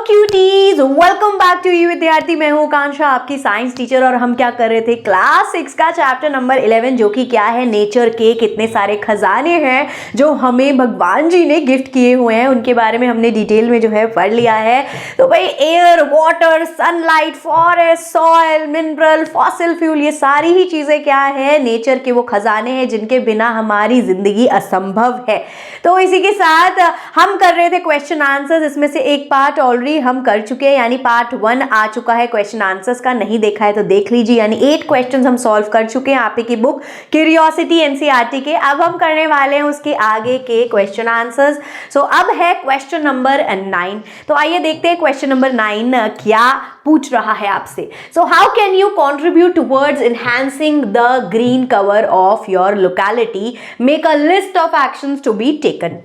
Cuties, welcome back to you विद्यार्थी। मैं हूँ कांक्षा, आपकी साइंस टीचर, और हम क्या कर रहे थे, क्लास 6 का चैप्टर नंबर 11 जो कि क्या है, नेचर के कितने सारे खजाने हैं जो हमें भगवान जी ने गिफ्ट किए हुए हैं, उनके बारे में हमने डिटेल में जो है पढ़ लिया है। तो भाई air, water, sunlight, forest, soil, mineral, fossil fuel, ये सारी ही चीजें क्या है, नेचर के वो खजाने हैं जिनके बिना हमारी जिंदगी असंभव है। तो इसी के साथ हम कर रहे थे क्वेश्चन आंसर्स, इसमें से एक पार्ट ऑलरेडी हम कर चुके हैं, यानी पार्ट 1 आ चुका है क्वेश्चन आंसर्स का। नहीं देखा है तो देख लीजिए, यानी 8 क्वेश्चंस हम सॉल्व कर चुके हैं आप की बुक क्यूरियोसिटी एनसीईआरटी के। अब हम करने वाले हैं उसके आगे के क्वेश्चन आंसर्स। सो अब है क्वेश्चन नंबर 9। तो आइए देखते हैं क्वेश्चन नंबर 9 क्या पूछ रहा है आपसे। So how can you contribute towards enhancing the green cover of your locality, make a list of actions to be taken.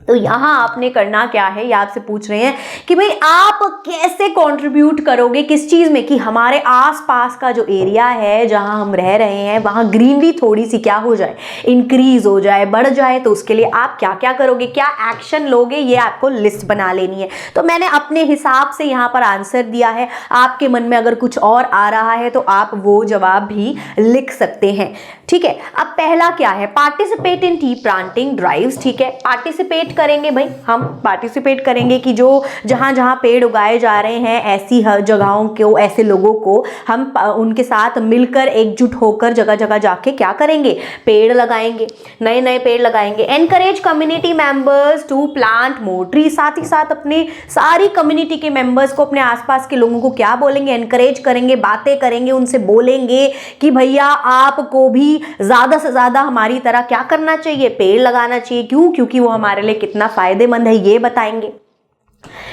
तो यहाँ आपने करना क्या है, ये आपसे पूछ रहे हैं कि भाई आप कैसे कंट्रीब्यूट करोगे, किस चीज़ में, कि हमारे आसपास का जो एरिया है जहाँ हम रह रहे हैं वहाँ ग्रीनरी थोड़ी सी क्या हो जाए, इंक्रीज हो जाए, बढ़ जाए। तो उसके लिए आप क्या क्या करोगे, क्या एक्शन लोगे, ये आपको लिस्ट बना लेनी है। तो मैंने अपने हिसाब से यहाँ पर आंसर दिया है, आपके मन में अगर कुछ और आ रहा है तो आप वो जवाब भी लिख सकते हैं। ठीक है, अब पहला क्या है, participate in tree planting drives. ठीक है, पार्टिसिपेट करेंगे भाई, हम पार्टिसिपेट करेंगे कि जो जहाँ जहाँ पेड़ उगाए जा रहे हैं ऐसी हर जगहों को, ऐसे लोगों को हम उनके साथ मिलकर एकजुट होकर जगह जगह जाके क्या करेंगे, पेड़ लगाएंगे, नए नए पेड़ लगाएंगे। Encourage community members to plant more tree, साथ ही साथ अपने सारी कम्युनिटी के मेंबर्स को, अपने आसपास के लोगों को क्या बोलेंगे, एनकरेज करेंगे, बातें करेंगे, उनसे बोलेंगे कि भैया आपको भी ज्यादा से ज्यादा हमारी तरह क्या करना चाहिए, पेड़ लगाना चाहिए। क्यों? क्योंकि वो हमारे लिए कितना फायदेमंद है ये बताएंगे।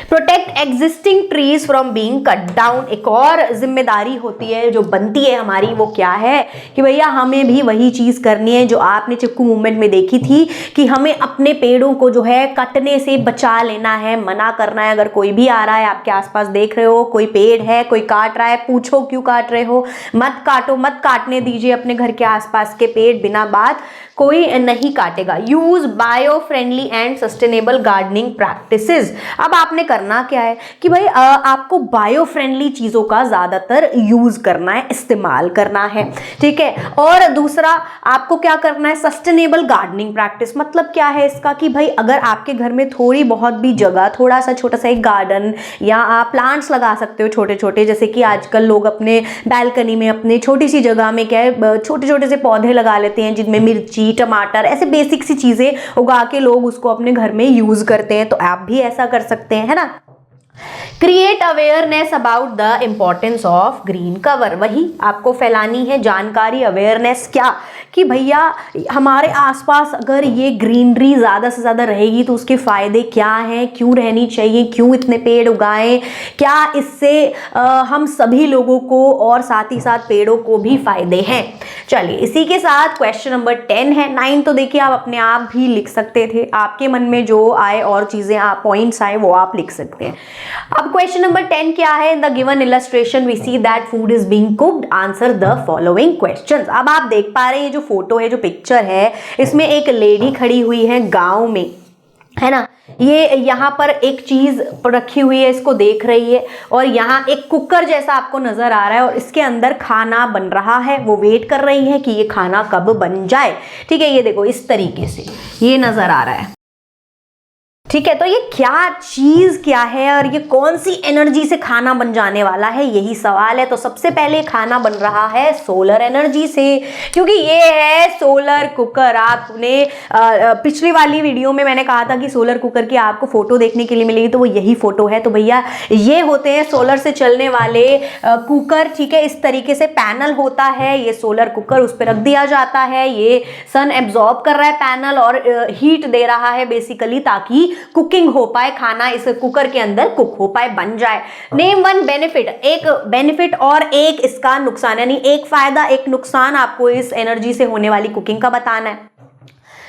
Protect existing trees from being cut down, एक और जिम्मेदारी होती है जो बनती है हमारी, वो क्या है कि भैया हमें भी वही चीज करनी है जो आपने चिपकू मूवमेंट में देखी थी कि हमें अपने पेड़ों को जो है कटने से बचा लेना है, मना करना है। अगर कोई भी आ रहा है आपके आसपास, देख रहे हो कोई पेड़ है, कोई काट रहा है, पूछो क्यों काट रहे हो, मत काटो, मत काटने दीजिए अपने घर के आसपास के पेड़, बिना बात कोई नहीं काटेगा। Use bio friendly and sustainable gardening practices. अब आपने करना क्या है कि भाई आपको बायो फ्रेंडली चीजों का ज्यादातर यूज करना है, इस्तेमाल करना है। ठीक है, और दूसरा आपको क्या करना है, सस्टेनेबल गार्डनिंग प्रैक्टिस। मतलब क्या है इसका कि भाई अगर आपके घर में थोड़ी बहुत भी जगह, थोड़ा सा छोटा सा एक गार्डन, या आप प्लांट्स लगा सकते हो छोटे छोटे, जैसे कि आजकल लोग अपने बैल्कनी में अपने छोटी सी जगह में क्या है, छोटे छोटे से पौधे लगा लेते हैं जिनमें मिर्ची, टमाटर, ऐसे बेसिक सी चीजें उगा के लोग उसको अपने घर में यूज करते हैं। तो आप भी ऐसा कर सकते हैं, है ना। Create awareness about the importance of green cover, वही आपको फैलानी है जानकारी, अवेयरनेस, क्या कि भैया हमारे आसपास अगर ये ग्रीनरी ज़्यादा से ज़्यादा रहेगी तो उसके फ़ायदे क्या हैं, क्यों रहनी चाहिए, क्यों इतने पेड़ उगाएं, क्या इससे हम सभी लोगों को और साथ ही साथ पेड़ों को भी फायदे हैं। चलिए, इसी के साथ क्वेश्चन नंबर 10 है। 9 तो देखिए आप अपने आप भी लिख सकते थे, आपके मन में जो आए और चीज़ें पॉइंट्स आए वो आप लिख सकते हैं। अब क्वेश्चन नंबर 10 क्या है, in the given illustration we see that food is being cooked, answer the following questions. अब आप देख पा रहे हैं ये जो फोटो है, जो पिक्चर है, इसमें एक लेडी खड़ी हुई है गांव में, है ना। ये यहाँ पर एक चीज रखी हुई है, इसको देख रही है, और यहाँ एक कुकर जैसा आपको नजर आ रहा है और इसके अंदर खाना बन रहा है। वो वेट कर रही है कि ये खाना कब बन जाए। ठीक है, ये देखो इस तरीके से ये नजर आ रहा है। ठीक है, तो ये क्या चीज क्या है और ये कौन सी एनर्जी से खाना बन जाने वाला है, यही सवाल है। तो सबसे पहले खाना बन रहा है सोलर एनर्जी से, क्योंकि ये है सोलर कुकर। आपने पिछली वाली वीडियो में मैंने कहा था कि सोलर कुकर की आपको फोटो देखने के लिए मिलेगी, तो वो यही फोटो है। तो भैया ये होते हैं सोलर से चलने वाले कुकर। ठीक है, इस तरीके से पैनल होता है, ये सोलर कुकर, उस पर रख दिया जाता है, ये सन एब्जॉर्ब कर रहा है पैनल और हीट दे रहा है बेसिकली, ताकि कुकिंग हो पाए, खाना इस कुकर के अंदर कुक हो पाए, बन जाए। नेम वन बेनिफिट, एक बेनिफिट और एक इसका नुकसान, यानी एक फायदा एक नुकसान आपको इस एनर्जी से होने वाली कुकिंग का बताना है।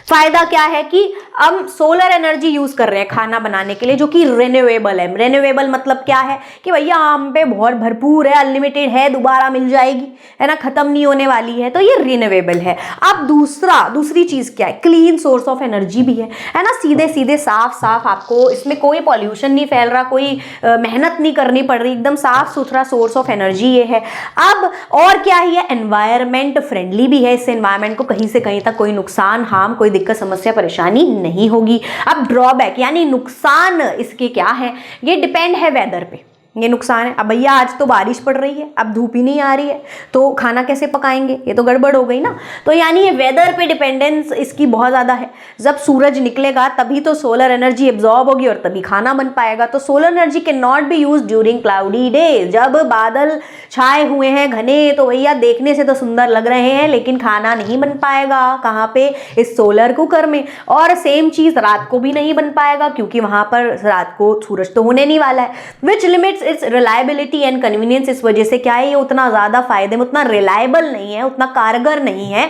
फायदा क्या है कि हम सोलर एनर्जी यूज कर रहे हैं खाना बनाने के लिए, जो कि रिन्यूएबल है। रिन्यूएबल मतलब क्या है कि भैया हम पे बहुत भरपूर है, अनलिमिटेड है, दोबारा मिल जाएगी, है ना, खत्म नहीं होने वाली है, तो ये रिन्यूएबल है। अब दूसरी चीज क्या है, क्लीन सोर्स ऑफ एनर्जी भी है ना, सीधे सीधे साफ साफ, आपको इसमें कोई पॉल्यूशन नहीं फैल रहा, कोई मेहनत नहीं करनी पड़ रही, एकदम साफ सुथरा सोर्स ऑफ एनर्जी ये है। अब और क्या है, ये एनवायरमेंट फ्रेंडली भी है, इससे एनवायरमेंट को कहीं से कहीं तक कोई नुकसान, हार्म, कोई दिक्कत, समस्या, परेशानी नहीं होगी। अब ड्रॉबैक यानी नुकसान इसके क्या है, ये डिपेंड है वेदर पे, ये नुकसान है। अब भैया आज तो बारिश पड़ रही है, अब धूप ही नहीं आ रही है, तो खाना कैसे पकाएंगे, ये तो गड़बड़ हो गई ना। तो यानी ये वेदर पे डिपेंडेंस इसकी बहुत ज़्यादा है। जब सूरज निकलेगा तभी तो सोलर एनर्जी एब्जॉर्ब होगी और तभी खाना बन पाएगा। तो solar energy can not be use during cloudy days, जब बादल छाए हुए हैं घने, तो भैया देखने से तो सुंदर लग रहे हैं लेकिन खाना नहीं बन पाएगा। कहाँ पे, इस सोलर कुकर में। और सेम चीज़ रात को भी नहीं बन पाएगा, क्योंकि वहाँ पर रात को सूरज तो होने नहीं वाला है। विच limits it's reliability and convenience, इस वजह से क्या है, ये उतना ज़्यादा फायदे में, उतना रिलायबल नहीं है, उतना कारगर नहीं है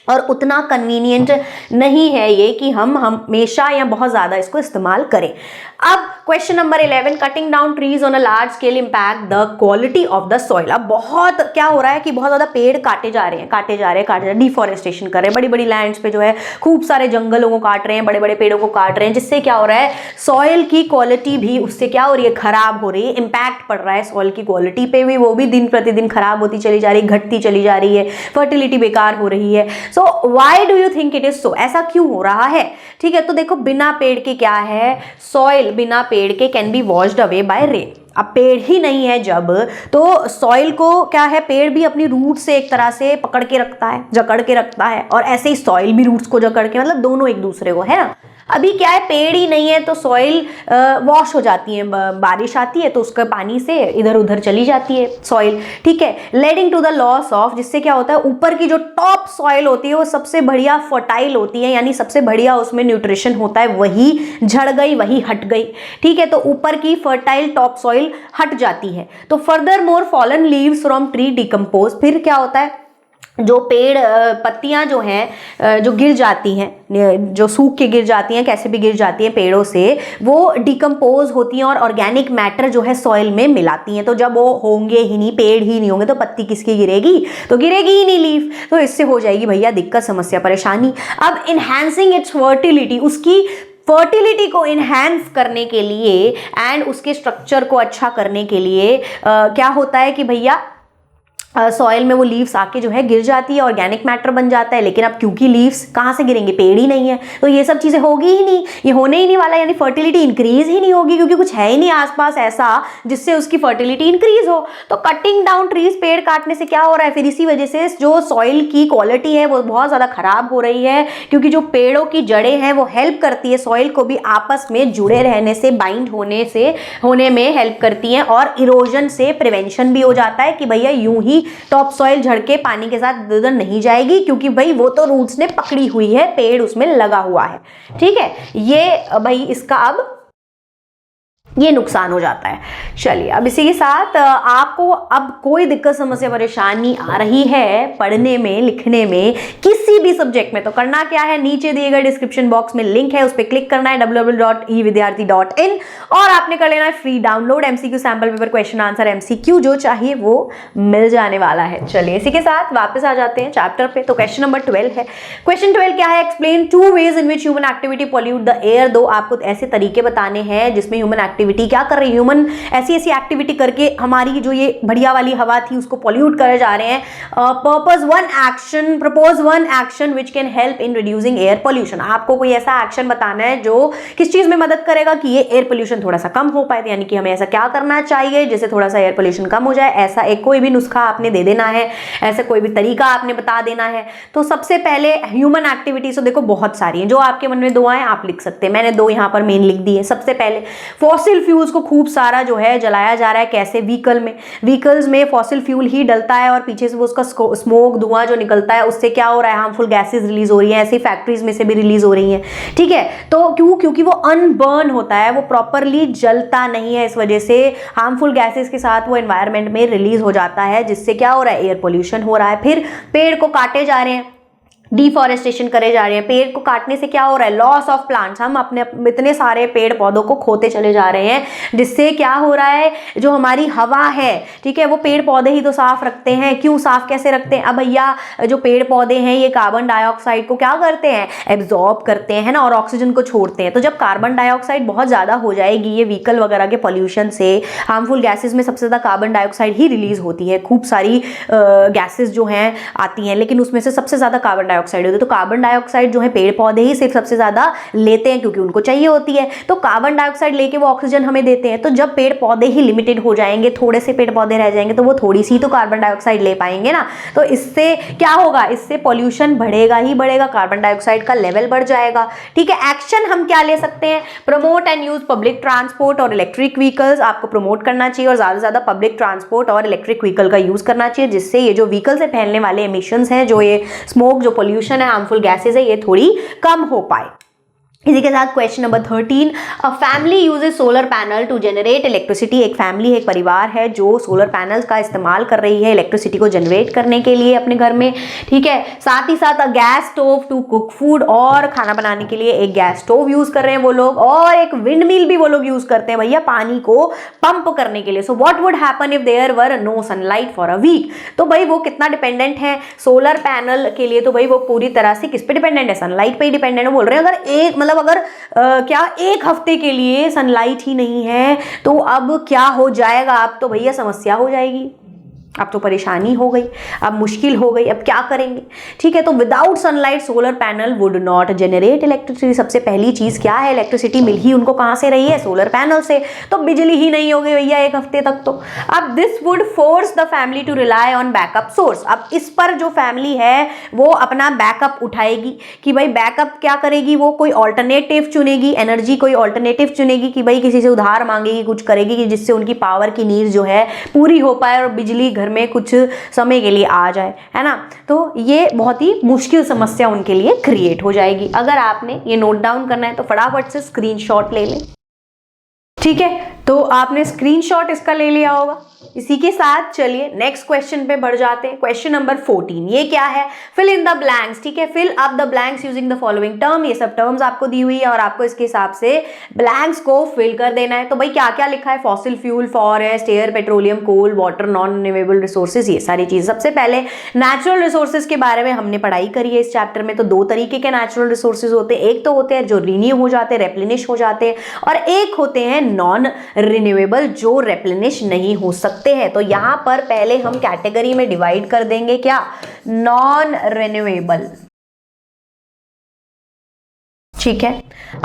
और उतना कन्वीनियंट नहीं है ये कि हम हमेशा या बहुत ज़्यादा इसको इस्तेमाल करें। अब question number 11, cutting down trees on a large scale impact the quality of the soil. अब बहुत क्या हो रहा है कि बहुत ज़्यादा पेड़ काटे जा रहे हैं, डिफॉरेस्टेशन कर रहे हैं, बड़ी बड़ी लैंड्स पे जो है खूब सारे जंगलों को काट रहे हैं, बड़े बड़े पेड़ों को काट रहे हैं, जिससे क्या हो रहा है, सॉइल की क्वालिटी भी उससे क्या हो रही है, खराब हो रही है, इम्पैक्ट पड़ रहा है सॉइल की क्वालिटी पे भी, वो भी दिन प्रतिदिन खराब होती चली जा रही है, घटती चली जा रही है, फर्टिलिटी बेकार हो रही है। So why do you think it is so, ऐसा क्यों हो रहा है? ठीक है, तो देखो बिना पेड़ के क्या है, सॉइल बिना पेड़ के can be washed away by rain. अब पेड़ ही नहीं है जब, तो सॉइल को क्या है, पेड़ भी अपनी रूट से एक तरह से पकड़ के रखता है, जकड़ के रखता है, और ऐसे ही सॉइल भी रूट्स को जकड़ के, मतलब दोनों एक दूसरे को, है ना। अभी क्या है, पेड़ ही नहीं है तो सॉइल वॉश हो जाती है, बारिश आती है तो उसके पानी से इधर उधर चली जाती है सॉइल, ठीक है, leading to the loss of, जिससे क्या होता है, ऊपर की जो टॉप सॉइल होती है वो सबसे बढ़िया फर्टाइल होती है, यानी सबसे बढ़िया उसमें न्यूट्रिशन होता है, वही झड़ गई, वही हट गई, ठीक है, तो ऊपर की फर्टाइल टॉप सॉइल हट जाती है। तो further more fallen leaves from tree decompose, फिर क्या होता है, जो पेड़ पत्तियां जो हैं, जो गिर जाती हैं, जो सूख के गिर जाती हैं, कैसे भी गिर जाती हैं पेड़ों से, वो डिकम्पोज होती हैं और ऑर्गेनिक मैटर जो है सॉइल में मिलाती हैं। तो जब वो होंगे ही नहीं, पेड़ ही नहीं होंगे, तो पत्ती किसकी गिरेगी, तो गिरेगी ही नहीं लीफ, तो इससे हो जाएगी भैया दिक्कत, समस्या, परेशानी। अब इनहैंसिंग इट्स फर्टिलिटी, उसकी फर्टिलिटी को इन्हेंस करने के लिए एंड उसके स्ट्रक्चर को अच्छा करने के लिए क्या होता है कि भैया सॉइल में वो लीव्स आके जो है गिर जाती है, ऑर्गेनिक मैटर बन जाता है। लेकिन अब क्योंकि लीव्स कहाँ से गिरेंगे, पेड़ ही नहीं है, तो ये सब चीज़ें होगी ही नहीं, ये होने ही नहीं वाला, यानी फर्टिलिटी इंक्रीज ही नहीं होगी, क्योंकि कुछ है ही नहीं आसपास ऐसा जिससे उसकी फर्टिलिटी इंक्रीज हो। तो कटिंग डाउन ट्रीज, पेड़ काटने से क्या हो रहा है, फिर इसी वजह से जो सॉइल की क्वालिटी है वो बहुत ज़्यादा खराब हो रही है, क्योंकि जो पेड़ों की जड़ें हैं वो हेल्प करती है सॉइल को भी आपस में जुड़े रहने से, बाइंड होने में हेल्प करती हैं, और इरोजन से प्रिवेंशन भी हो जाता है कि भैया यूं ही टॉप सॉइल झड़ के पानी के साथ इधर नहीं जाएगी, क्योंकि भाई वो तो रूट्स ने पकड़ी हुई है, पेड़ उसमें लगा हुआ है, ठीक है। ये भाई इसका अब ये नुकसान हो जाता है। चलिए, अब इसी के साथ आपको अब कोई दिक्कत, समस्या, परेशानी आ रही है पढ़ने में, लिखने में, किसी भी सब्जेक्ट में, तो करना क्या है, नीचे दिए गए डिस्क्रिप्शन बॉक्स में लिंक है, उस पर क्लिक करना है www.evidyarthi.in, और आपने कर लेना है free download MCQ sample paper, question answer MCQ जो चाहिए वो मिल जाने वाला है। चलिए, इसी के साथ वापस आ जाते हैं चैप्टर पे। तो क्वेश्चन नंबर 12 है। क्वेश्चन 12 क्या है, explain 2 ways in which human activity pollute the air। दो आपको ऐसे तरीके बताने हैं जिसमें ह्यूमन एक्टिविटी क्या कर रही है, ह्यूमन ऐसी ऐसी एक्टिविटी करके हमारी जो ये बढ़िया वाली हवा थी उसको पॉल्यूट करे जा रहे हैं। Propose one action which can help in reducing air pollution. आपको कोई ऐसा एक्शन बताना है जो किस चीज में मदद करेगा कि ये एयर पोल्यूशन थोड़ा सा कम हो पाए, यानी कि हमें ऐसा क्या करना चाहिए जिससे थोड़ा सा एयर पोल्यूशन कम हो जाए। ऐसा एक कोई भी नुस्खा आपने दे देना है, ऐसा कोई भी तरीका आपने बता देना है। तो सबसे पहले ह्यूमन एक्टिविटीज तो देखो बहुत सारी हैं, जो आपके मन में दो आए आप लिख सकते हैं, मैंने दो यहाँ पर मेन लिख दी है। सबसे पहले फॉसिल फ्यूल्स को खूब सारा जो है जलाया जा रहा है। कैसे, व्हीकल्स में फॉसिल फ्यूल ही डलता है और पीछे से वो उसका स्मोक, धुआं जो निकलता है उससे क्या हो रहा है, हार्मफुल गैसेस रिलीज हो रही हैं, ऐसी फैक्ट्रीज में से भी रिलीज हो रही हैं, ठीक है। तो क्योंकि वो अनबर्न होता है, वो प्रॉपरली जलता नहीं है, इस वजह से हार्मफुल गैसेस के साथ वो एनवायरनमेंट में रिलीज हो जाता है, जिससे क्या हो रहा है, एयर पोल्यूशन हो रहा है। फिर पेड़ को काटे जा रहे हैं, डिफॉरेस्टेशन करे जा रहे हैं, पेड़ को काटने से क्या हो रहा है, लॉस ऑफ प्लांट्स, हम अपने इतने सारे पेड़ पौधों को खोते चले जा रहे हैं, जिससे क्या हो रहा है, जो हमारी हवा है, ठीक है, वो पेड़ पौधे ही तो साफ रखते हैं। क्यों साफ कैसे रखते हैं, अब भैया जो पेड़ पौधे हैं ये कार्बन डाइऑक्साइड को क्या करते हैं, एब्जॉर्ब करते हैं ना, और ऑक्सीजन को छोड़ते हैं। तो जब कार्बन डाइऑक्साइड बहुत ज्यादा हो जाएगी, ये व्हीकल वगैरह के पॉल्यूशन से, हार्मफुल गैसेज में सबसे ज्यादा कार्बन डाइऑक्साइड ही रिलीज होती है, खूब सारी गैसेज जो हैं आती हैं, लेकिन उसमें से सबसे ज्यादा कार्बन डाइऑक्साइड होती है। तो कार्बन डाइऑक्साइड जो है पेड़ पौधे ही सिर्फ सबसे ज्यादा लेते हैं, क्योंकि उनको चाहिए होती है। तो कार्बन डाइऑक्साइड लेके वो ऑक्सीजन हमें देते हैं। तो जब पेड़ पौधे ही लिमिटेड हो जाएंगे, थोड़े से पेड़ पौधे रह जाएंगे, तो वो थोड़ी सी तो कार्बन डाइऑक्साइड ले पाएंगे ना। तो इससे क्या होगा, इससे पॉल्यूशन बढ़ेगा ही बढ़ेगा, कार्बन डाइऑक्साइड का लेवल बढ़ जाएगा। ठीक है, एक्शन हम क्या ले सकते हैं, promote and use public transport और इलेक्ट्रिक व्हीकल्स, आपको प्रमोट करना चाहिए और ज्यादा से ज्यादा पब्लिक ट्रांसपोर्ट और इलेक्ट्रिक व्हीकल का यूज करना चाहिए, जिससे ये जो व्हीकल से फैलने वाले एमिशंस हैं, जो ये स्मोक, जो पोल्यूशन है, हार्मफुल गैसेज है, ये थोड़ी कम हो पाए। इसी के साथ question number 13, a family uses solar panel to generate electricity. एक फैमिली है, एक परिवार है जो सोलर पैनल्स का इस्तेमाल कर रही है इलेक्ट्रिसिटी को जनरेट करने के लिए अपने घर में। ठीक है, साथ ही साथ gas stove to cook food, और खाना बनाने के लिए एक गैस स्टोव यूज कर रहे हैं वो लोग, और एक विंड मिल भी वो लोग यूज करते हैं भैया पानी को पंप करने के लिए। So what would happen if there were no sunlight for a week. तो भाई वो कितना डिपेंडेंट है सोलर पैनल के लिए, तो भाई वो पूरी तरह से किस पे डिपेंडेंट है, सनलाइट पे ही डिपेंडेंट है। बोल रहे हैं अगर एक अगर क्या एक हफ्ते के लिए सनलाइट ही नहीं है तो अब क्या हो जाएगा, अब तो भैया समस्या हो जाएगी, अब तो परेशानी हो गई, अब मुश्किल हो गई, अब क्या करेंगे। ठीक है, तो without sunlight solar panel would not generate electricity. सबसे पहली चीज क्या है, इलेक्ट्रिसिटी मिल ही उनको कहां से रही है, सोलर पैनल से, तो बिजली ही नहीं होगी भैया एक हफ्ते तक। तो अब this would force the family to rely on backup source. अब इस पर जो फैमिली है वो अपना बैकअप उठाएगी कि भाई बैकअप क्या करेगी, वो कोई ऑल्टरनेटिव चुनेगी, एनर्जी कोई ऑल्टरनेटिव चुनेगी कि भाई किसी से उधार मांगेगी, कुछ करेगी कि जिससे उनकी पावर की नीड जो है पूरी हो पाए और बिजली घर में कुछ समय के लिए आ जाए, है ना। तो ये बहुत ही मुश्किल समस्या उनके लिए क्रिएट हो जाएगी। अगर आपने ये नोट डाउन करना है तो फटाफट से स्क्रीनशॉट ले लें। ठीक है, तो आपने स्क्रीनशॉट इसका ले लिया होगा। इसी के साथ चलिए नेक्स्ट क्वेश्चन पे बढ़ जाते हैं। क्वेश्चन नंबर 14, ये क्या है, फिल इन द ब्लैंक्स। ठीक है, fill up the blanks using the following term. ये सब टर्म्स आपको दी हुई है और आपको इसके हिसाब से ब्लैंक्स को फिल कर देना है। तो भाई क्या क्या लिखा है, fossil fuel, forest, air, petroleum, coal, water, non renewable resources, ये सारी चीज। सबसे पहले नेचुरल रिसोर्सेज के बारे में हमने पढ़ाई करी है इस चैप्टर में। तो दो तरीके के नेचुरल रिसोर्सेज होते हैं, एक तो होते हैं जो रिन्यू हो जाते हैं, रेप्लेनिश हो जाते हैं, और एक होते हैं नॉन रिन्यूएबल जो रेप्लेनिश नहीं हो सकते हैं। तो यहां पर पहले हम कैटेगरी में डिवाइड कर देंगे, क्या, नॉन रिन्यूएबल। ठीक है,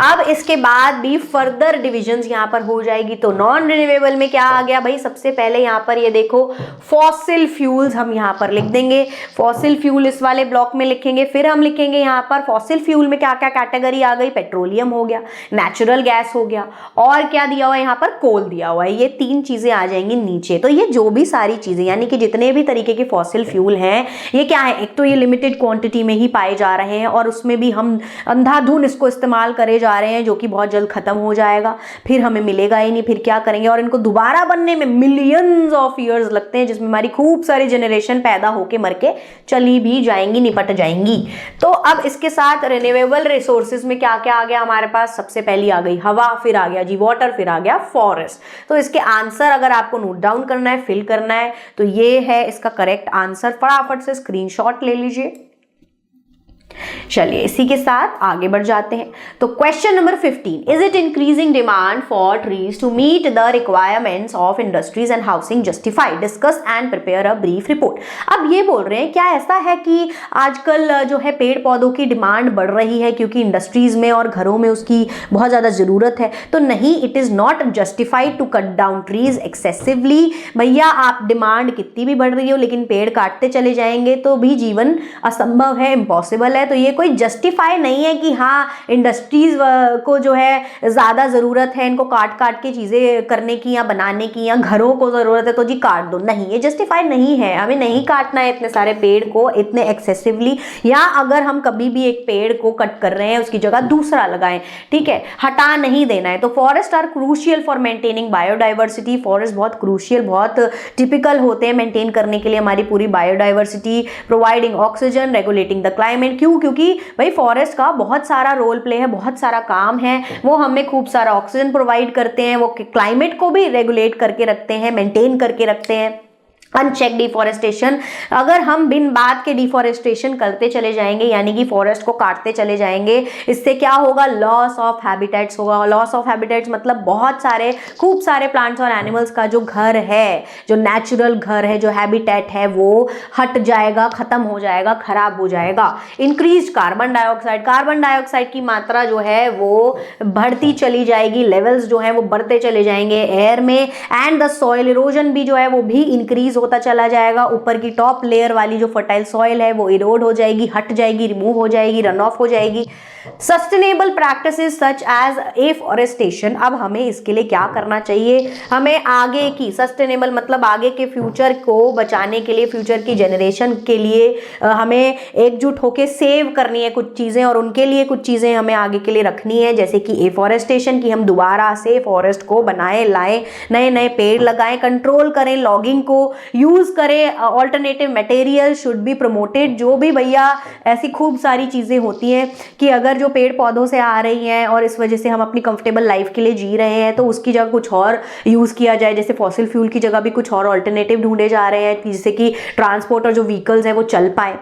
अब इसके बाद भी फर्दर डिविजन्स यहां पर हो जाएगी। तो नॉन रिन्यूएबल में क्या आ गया भाई, सबसे पहले यहां पर ये देखो फॉसिल फ्यूल्स हम यहां पर लिख देंगे, फॉसिल फ्यूल इस वाले ब्लॉक में लिखेंगे। फिर हम लिखेंगे यहां पर फॉसिल फ्यूल में क्या क्या कैटेगरी आ गई, पेट्रोलियम हो गया, नेचुरल गैस हो गया, और क्या दिया हुआ है यहाँ पर, कोल दिया हुआ है। ये तीन चीजें आ जाएंगी नीचे। तो ये जो भी सारी चीजें यानी कि जितने भी तरीके के फॉसिल फ्यूल हैं ये क्या है, एक तो ये लिमिटेड क्वांटिटी में ही पाए जा रहे हैं और उसमें भी हम अंधाधुन इसको इस्तेमाल करे जा रहे हैं, जो कि बहुत जल्द खत्म हो जाएगा, फिर हमें मिलेगा ही नहीं। फिर क्या करेंगे, और इनको दोबारा बनने में मिलियंस ऑफ ईयर्स लगते हैं, जिसमें हमारी खूब सारी जनरेशन पैदा होके मर के चली भी जाएंगी, निपट जाएंगी। तो अब इसके साथ रिन्यूएबल रिसोर्सेज में क्या क्या आ गया हमारे पास, सबसे पहली आ गई हवा, फिर आ गया जी वाटर, फिर आ गया फॉरेस्ट। तो इसके आंसर अगर आपको नोट डाउन करना है, फिल करना है, तो ये है इसका करेक्ट आंसर। फटाफट से स्क्रीनशॉट ले लीजिए। चलिए इसी के साथ आगे बढ़ जाते हैं। तो question number 15, is it increasing demand for trees to meet the requirements of industries and housing justified, discuss and prepare a brief report. अब ये बोल रहे हैं क्या ऐसा है कि आजकल जो है पेड़ पौधों की डिमांड बढ़ रही है क्योंकि इंडस्ट्रीज में और घरों में उसकी बहुत ज्यादा जरूरत है। तो नहीं, it is not justified to cut down trees excessively. भैया आप डिमांड कितनी भी बढ़ रही हो लेकिन पेड़ काटते चले जाएंगे तो भी जीवन असंभव है, इम्पॉसिबल है। तो ये कोई जस्टिफाई नहीं है कि हाँ इंडस्ट्रीज को जो है ज़्यादा ज़रूरत है इनको काट काट के चीज़ें करने की या बनाने की, या घरों को ज़रूरत है तो जी काट दो। नहीं, ये जस्टिफाई नहीं है। हमें नहीं काटना है इतने सारे पेड़ को इतने एक्सेसिवली, या अगर हम कभी भी एक पेड़ को कट कर रहे हैं उसकी जगह दूसरा लगाएं, ठीक है, हटा नहीं देना है। तो forest are crucial for maintaining biodiversity. Forest बहुत क्रूशियल, बहुत टिपिकल होते हैं मेंटेन करने के लिए हमारी पूरी biodiversity, providing oxygen, regulating the climate. क्यों, क्यों? क्योंकि भाई फॉरेस्ट का बहुत सारा रोल प्ले है, बहुत सारा काम है। वो हमें खूब सारा ऑक्सीजन प्रोवाइड करते हैं, वो क्लाइमेट को भी रेगुलेट करके रखते हैं, मेंटेन करके रखते हैं। अनचेक डिफॉरेस्टेशन, अगर हम बिन बात के डिफॉरेस्टेशन करते चले जाएंगे, यानी कि फॉरेस्ट को काटते चले जाएंगे, इससे क्या होगा? लॉस ऑफ हैबिटेट्स होगा। लॉस ऑफ हैबिटेट्स मतलब बहुत सारे खूब सारे प्लांट्स और एनिमल्स का जो घर है, जो नेचुरल घर है, जो हैबिटेट है, वो हट जाएगा, खत्म हो जाएगा, खराब हो जाएगा। Increase carbon dioxide, carbon dioxide की मात्रा जो है वो बढ़ती चली जाएगी, लेवल्स जो है वो बढ़ते चले जाएंगे एयर में। एंड द सॉइल इरोजन भी जो है वो भी इंक्रीज होता चला जाएगा। ऊपर की टॉप लेयर वाली जो फर्टाइल सॉइल है वो इरोड हो जाएगी, हट जाएगी, रिमूव हो जाएगी, रन ऑफ हो जाएगी। Sustainable practices such as afforestation, अब हमें इसके लिए क्या करना चाहिए? हमें आगे की सस्टेनेबल मतलब आगे के फ्यूचर को बचाने के लिए, फ्यूचर की जनरेशन के लिए हमें एकजुट होकर सेव करनी है कुछ चीज़ें, और उनके लिए कुछ चीज़ें हमें आगे के लिए रखनी है, जैसे कि एफॉरेस्टेशन की हम दोबारा से फॉरेस्ट को बनाए लाएं, नए नए पेड़ लगाएं, कंट्रोल करें लॉगिंग को, यूज करें, alternative material should be promoted. जो भी भैया ऐसी खूब सारी चीज़ें होती हैं कि अगर जो पेड़ पौधों से आ रही हैं और इस वजह से हम अपनी कंफर्टेबल लाइफ के लिए जी रहे हैं, तो उसकी जगह कुछ और यूज़ किया जाए, जैसे फॉसिल फ्यूल की जगह भी कुछ और ऑल्टरनेटिव ढूंढे जा रहे हैं, जिससे कि ट्रांसपोर्ट और जो व्हीकल्स हैं वो चल पाए,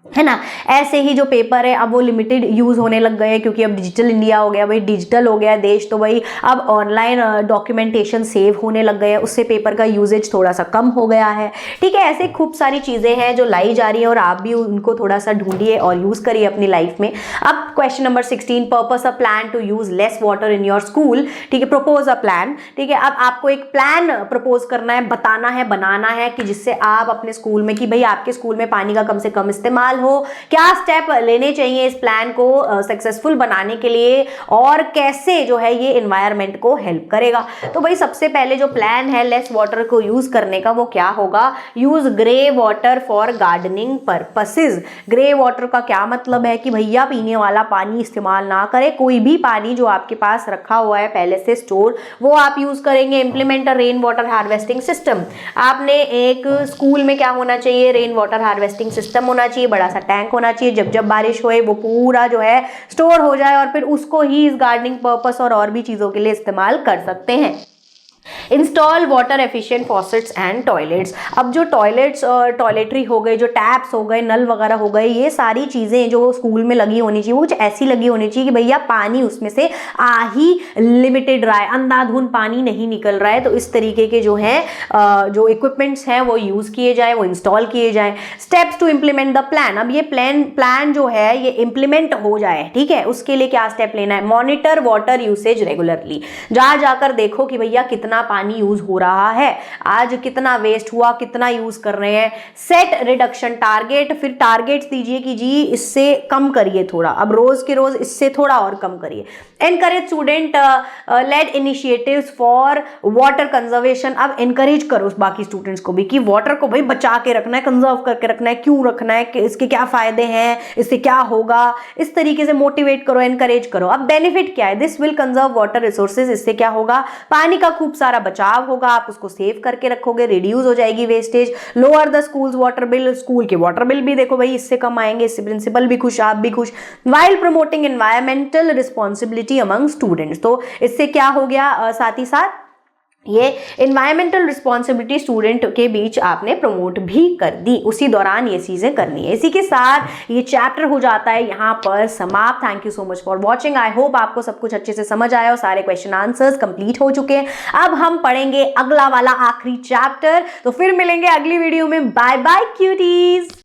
है ना। ऐसे ही जो पेपर है अब वो लिमिटेड यूज होने लग गए हैं, क्योंकि अब डिजिटल इंडिया हो गया, भाई डिजिटल हो गया देश, तो भाई अब ऑनलाइन डॉक्यूमेंटेशन सेव होने लग गए हैं, उससे पेपर का यूजेज थोड़ा सा कम हो गया है। ठीक है, ऐसे खूब सारी चीजें हैं जो लाई जा रही है और आप भी उनको थोड़ा सा ढूंढिए और यूज करिए अपनी लाइफ में। अब question number 16, purpose a plan to use less water in your school. ठीक है, प्रपोज अ प्लान। ठीक है, अब आपको एक प्लान प्रपोज करना है, बताना है, बनाना है कि जिससे आप अपने स्कूल में, कि भाई आपके स्कूल में पानी का कम से कम इस्तेमाल हो, क्या स्टेप लेने चाहिए इस प्लान को सक्सेसफुल बनाने के लिए, और कैसे जो है ये एनवायरनमेंट को हेल्प करेगा। तो भाई सबसे पहले जो प्लान है लेस वाटर को यूज करने का, वो क्या होगा? Use grey water for gardening purposes. Grey water का क्या मतलब है? कि भैया पीने वाला पानी इस्तेमाल ना करें, कोई भी पानी जो आपके पास रखा हुआ है पहले से स्टोर, वो आप यूज करेंगे। इंप्लीमेंट अ रेन वाटर हार्वेस्टिंग सिस्टम। आपने एक स्कूल में क्या होना चाहिए? रेन वाटर हार्वेस्टिंग सिस्टम होना चाहिए, बड़ा सा टैंक होना चाहिए, जब जब बारिश होए वो पूरा जो है स्टोर हो जाए और फिर उसको ही इस गार्डनिंग पर्पस और भी चीजों के लिए इस्तेमाल कर सकते हैं। Install water efficient faucets and toilets. अब जो टॉयलेट्स और टॉयलेटरी हो गए, जो टैप्स हो गए, नल वगैरह हो गए, ये सारी चीज़ें जो स्कूल में लगी होनी चाहिए वो कुछ ऐसी लगी होनी चाहिए कि भैया पानी उसमें से आ ही लिमिटेड रहा है, अंधाधुंध पानी नहीं निकल रहा है। तो इस तरीके के जो है जो इक्विपमेंट्स हैं वो यूज़ किए जाए, वो इंस्टॉल किए जाए। Steps to implement the plan. अब ये प्लान जो है ये इम्प्लीमेंट हो जाए, ठीक है, उसके लिए क्या स्टेप लेना है? Monitor water usage regularly. जा जाकर देखो कि भैया कितना पानी यूज हो रहा है, आज कितना वेस्ट हुआ, कितना यूज कर रहे हैं। सेट रिडक्शन टारगेट, फिर टारगेट्स दीजिए कि जी इससे कम करिए थोड़ा, अब रोज के रोज इससे थोड़ा और कम करिए। Encourage student led initiatives for water conservation. अब एनकरेज करो बाकी स्टूडेंट्स को भी कि वाटर को भाई बचा के रखना है, कंजर्व करके रखना है, क्यों रखना है, कि इसके क्या फायदे हैं, इससे क्या होगा, इस तरीके से मोटिवेट करो, एनकरेज करो। अब बेनिफिट क्या है? This will conserve water resources. इससे क्या होगा? पानी का खूब सारा बचाव होगा, आप उसको सेव करके रखोगे, रिड्यूस हो जाएगी wastage. Lower the schools water bill. School के वाटर बिल भी देखो भाई इससे कम आएंगे, इससे प्रिंसिपल भी खुश, आप भी खुश। While promoting environmental responsibility among students. तो इससे क्या हो गया? साथ ही साथ ये एनवायरमेंटल रिस्पॉन्सिबिलिटी स्टूडेंट के बीच आपने प्रमोट भी कर दी, उसी दौरान ये चीज़ें करनी है। इसी के साथ ये चैप्टर हो जाता है यहाँ पर समाप्त। Thank you so much for watching. I hope आपको सब कुछ अच्छे से समझ आया और सारे क्वेश्चन आंसर्स कंप्लीट हो चुके हैं। अब हम पढ़ेंगे अगला वाला आखिरी चैप्टर। तो फिर मिलेंगे अगली वीडियो में। Bye bye cuties.